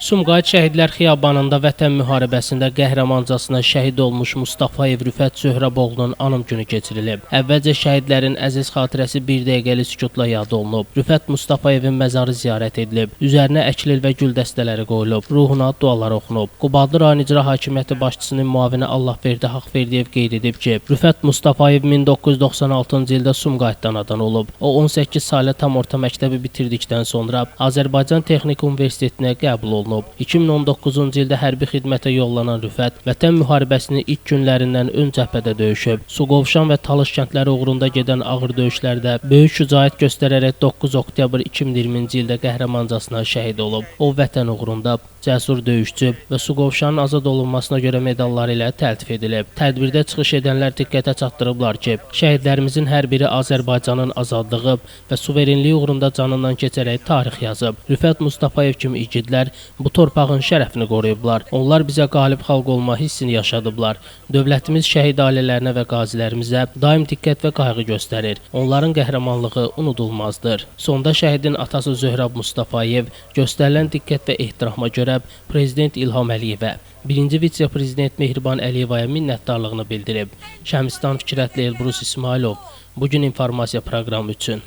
Sumqayıt Şəhidlər Xiyabanında Vətən müharibəsində qəhrəmancasına şəhid olmuş Mustafayev Rüfət Zöhrəboğlunun anım günü keçirilib. Əvvəlcə şəhidlərin əziz xatirəsi bir dəqiqəli sükutla yad olunub. Rüfət Mustafayevin məzarı ziyarət edilib. Üzərinə əklil və gül dəstələri qoyulub. Ruhuna dualar oxunub. Qubadlı rayon İcra Hakimiyyəti başçısının müavini Allahverdi Haqverdiyev qeyd edib ki, Rüfət Mustafayev 1996-cı ildə Sumqayıtdan anadan olub. O 18 saylı tam orta məktəbi bitirdikdən sonra Azərbaycan Texnik Universitetinə qəbul olunub. 2019-cu ildə hərbi xidmətə yollanan Rüfət, Vətən müharibəsinin ilk günlərindən ön cəbhədə döyüşüb. Suqovuşan və Talış kəndləri uğrunda gedən ağır döyüşlərdə böyük şücaət göstərərək 9 oktyabr 2020-ci ildə qəhrəmancasına şəhid olub. O, Vətən uğrunda cəsur döyüşçü və Suqovuşanın azad olunmasına görə medalları ilə təltif edilib. Tədbirdə çıxış edənlər diqqətə çatdırıblar ki, şəhidlərimizin hər biri Azərbaycanın azadlığı və suverenliyi uğrunda canından keçərək tarix yazıb. Rüfət Mustafayev kimi igidlər bu torpağın şərəfini qoruyublar. Onlar bizə qalib xalq olma hissini yaşadıblar. Dövlətimiz şəhid ailələrinə və qazilərimizə daim diqqət və qayğı göstərir. Onların qəhrəmanlığı unudulmazdır. Sonda şəhidin atası Zöhrəb Mustafayev göstərilən diqqət və ehtirama görə Prezident İlham Əliyevə, birinci vitse-prezident Mehriban Əliyevaya minnətdarlığını bildirib. Şəmistan Fikrətli Elbrus İsmailov, bugün informasiya proqramı üçün.